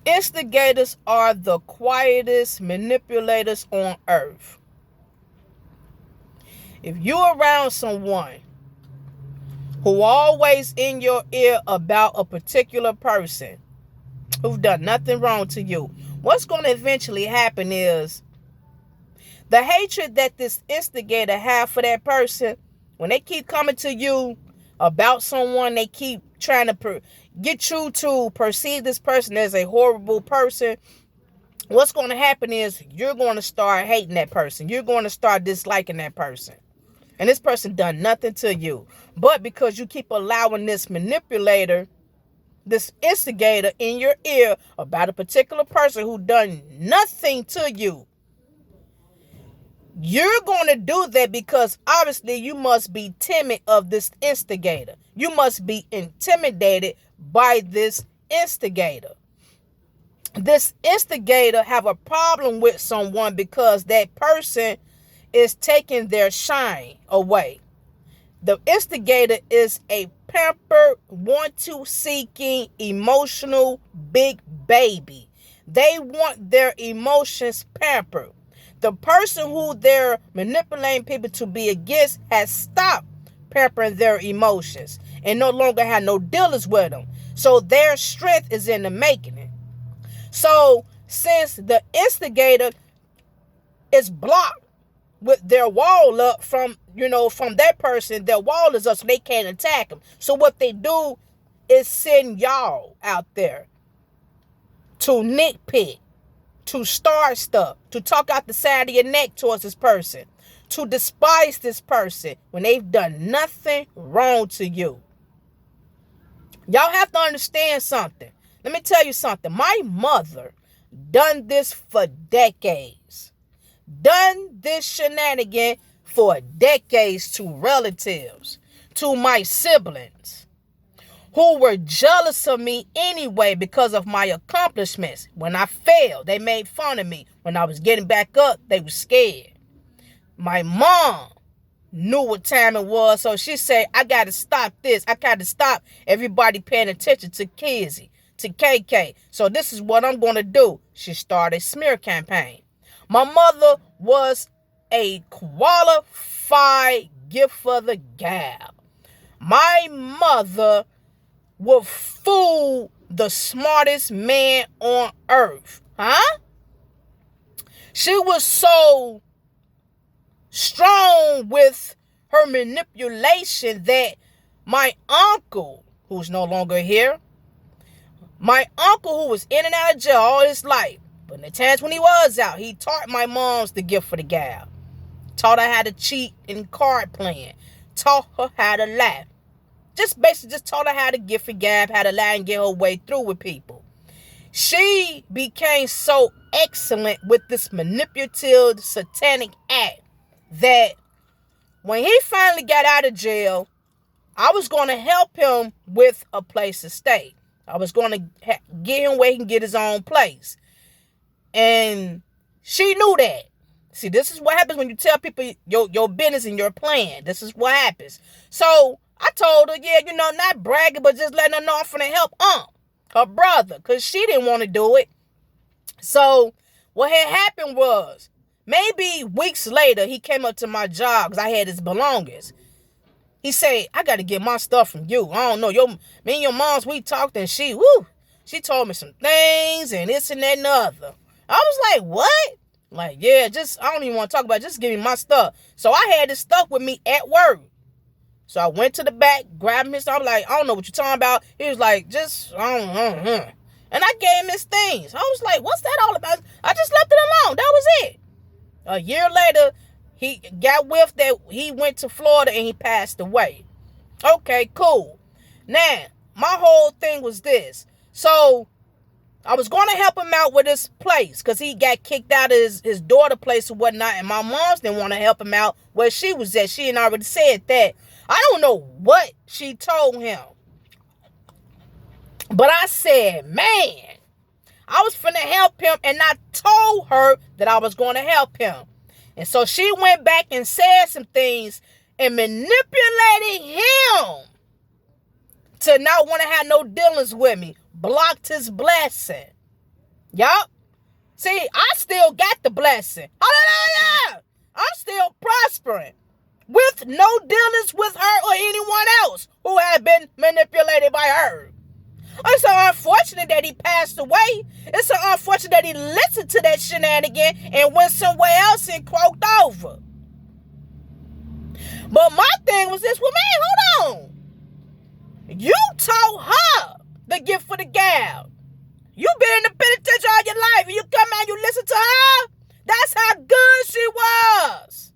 Instigators are the quietest manipulators on earth. If you're around someone who always in your ear about a particular person who've done nothing wrong to you, what's going to eventually happen is the hatred that this instigator have for that person, when they keep coming to you about someone, they keep trying to get you to perceive this person as a horrible person. What's going to happen is you're going to start hating that person. You're going to start disliking that person. And this person done nothing to you. But because you keep allowing this manipulator, this instigator in your ear about a particular person who done nothing to you, you're going to do that because obviously you must be timid of this instigator. You must be intimidated by this instigator. This instigator have a problem with someone because that person is taking their shine away. The instigator is a pampered, want-to-seeking, emotional big baby. They want their emotions pampered. The person who they're manipulating people to be against has stopped pampering their emotions and no longer have no dealings with them. So their strength is in the making it. So since the instigator is blocked with their wall up from that person, their wall is up so they can't attack them. So what they do is send y'all out there to nitpick, to start stuff, to talk out the side of your neck towards this person, to despise this person when they've done nothing wrong to you. Y'all have to understand something. Let me tell you something. My mother done this for decades. Done this shenanigan for decades to relatives, to my siblings, who were jealous of me anyway because of my accomplishments. When I failed, they made fun of me. When I was getting back up, they were scared. My mom knew what time it was, so she said, I got to stop this. I got to stop everybody paying attention to Kizzy, to KK. So this is what I'm going to do. She started a smear campaign. My mother was a qualified gift for the gab. My mother would fool the smartest man on earth. Huh? She was so strong with her manipulation that my uncle, who's no longer here, my uncle who was in and out of jail all his life, but in the times when he was out, he taught my mom's the gift for the gab. Taught her how to cheat in card playing. Taught her how to laugh. Basically taught her how to gift for gab, how to lie and get her way through with people. She became so excellent with this manipulative satanic act that when he finally got out of jail, I was going to help him with a place to stay. I was going to get him where he can get his own place. And she knew that. See, this is what happens when you tell people your business and your plan. This is what happens. So I told her, not bragging, but just letting her know I'm finna help her brother, because she didn't want to do it. So what had happened was, maybe weeks later, he came up to my job because I had his belongings. He said, I got to get my stuff from you. I don't know. Me and your moms, we talked and she told me some things and this and that and the other. I was like, what? Like, yeah, I don't even want to talk about it. Just give me my stuff. So I had this stuff with me at work. So I went to the back, grabbed him his stuff. I'm like, I don't know what you're talking about. He was like, I don't know. And I gave him his things. I was like, what's that all about? I just left it alone. That was it. A year later, he got whiffed that he went to Florida and he passed away. Okay, cool. Now, my whole thing was this. So I was going to help him out with his place because he got kicked out of his daughter place or whatnot. And my mom's didn't want to help him out where she was at. She had already said that. I don't know what she told him. But I said, man, I was finna help him, and I told her that I was going to help him. And so she went back and said some things and manipulated him to not want to have no dealings with me. Blocked his blessing. Yup. See, I still got the blessing. Hallelujah! I'm still prospering with no dealings with her or anyone else who had been manipulated by her. It's so unfortunate that he passed away. It's so unfortunate that he listened to that shenanigan and went somewhere else and croaked over. But my thing was this, well, man, hold on. You taught her the gift for the gab. You been in the penitentiary all your life and you come out and you listen to her? That's how good she was.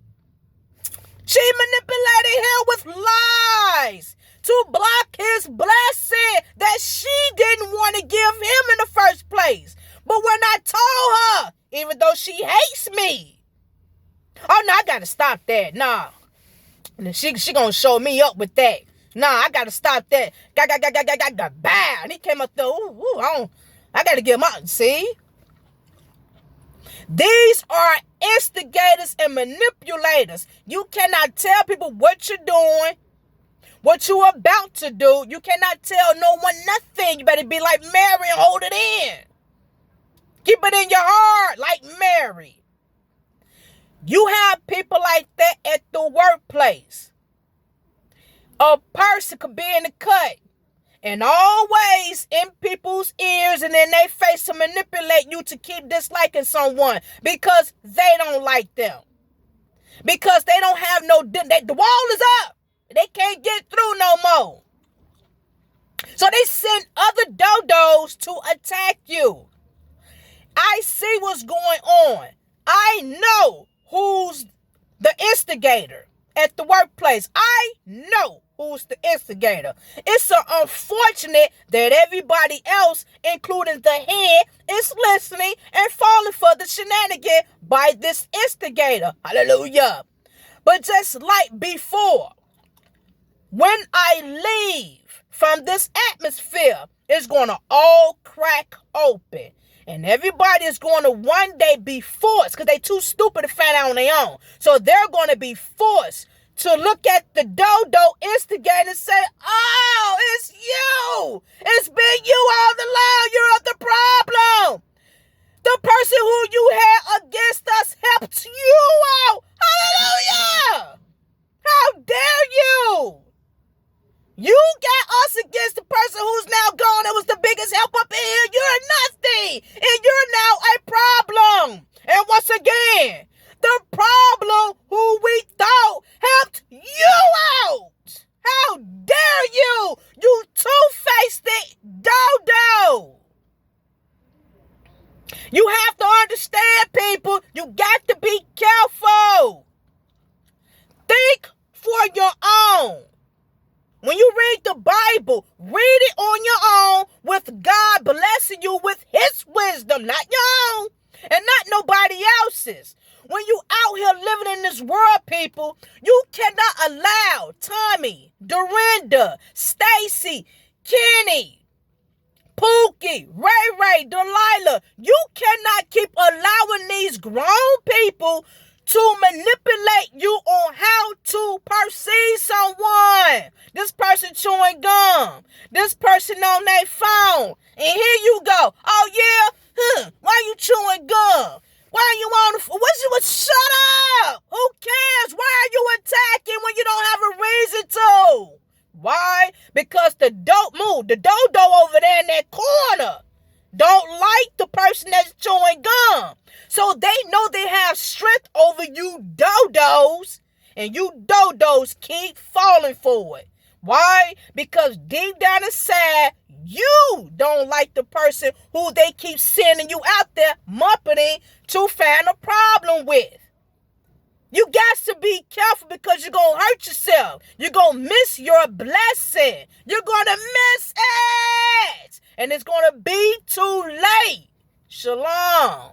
She manipulated him with lies to block his blessing that she didn't want to give him in the first place. But when I told her, even though she hates me, oh no, I gotta stop that. Nah. She gonna show me up with that. Nah, I gotta stop that. Bow. And he came up there, I gotta get him out. See? These are instigators and manipulators. You cannot tell people what you're doing, what you're about to do. You cannot tell no one nothing. You better be like Mary and hold it in. Keep it in your heart like Mary. You have people like that at the workplace. A person could be in the cut and always in people's ears and in their face to manipulate you to keep disliking someone because they don't like them. Because they don't have the wall is up. They can't get through no more. So they send other dodos to attack you. I see what's going on. I know who's the instigator at the workplace. I know who's the instigator. It's so unfortunate that everybody else, including the head, is listening and falling for the shenanigan by this instigator. Hallelujah. But just like before, when I leave from this atmosphere, it's going to all crack open. And everybody is going to one day be forced, because they too stupid to find out on their own. So they're going to be forced to look at the dodo instigator and say, oh, it's you. It's been you all along. You're the problem. The person who you had against us helped you out. Hallelujah. How dare you? You got us against the person who's now gone and was the biggest help up in here. You're nothing. And you're now a problem. And once again, the problem who we thought helped you out. How dare you? You two-faced dodo. You have to understand, people. You got to be careful. Think for your own. When you read the Bible, read it on your own with God blessing you with his wisdom, not your own and not nobody else's. When you out here living in this world, people, you cannot allow Tommy, Dorinda, Stacy, Kenny, Pookie, Ray, Delilah. You cannot keep allowing these grown people to manipulate you on how to perceive someone. This person chewing gum. This person on their phone. And here you go. Oh, yeah? Why you chewing gum? Why are you on the shut up. Who cares? Why are you attacking when you don't have a reason to? Why? Because the dodo over there in that corner don't like the person that's chewing gum. So they know they have strength over you dodos, and you dodos keep falling for it. Why? Because deep down inside, you don't like the person who they keep sending you out there mupping to find a problem with. You got to be careful because you're going to hurt yourself. You're going to miss your blessing. You're going to miss it. And it's going to be too late. Shalom.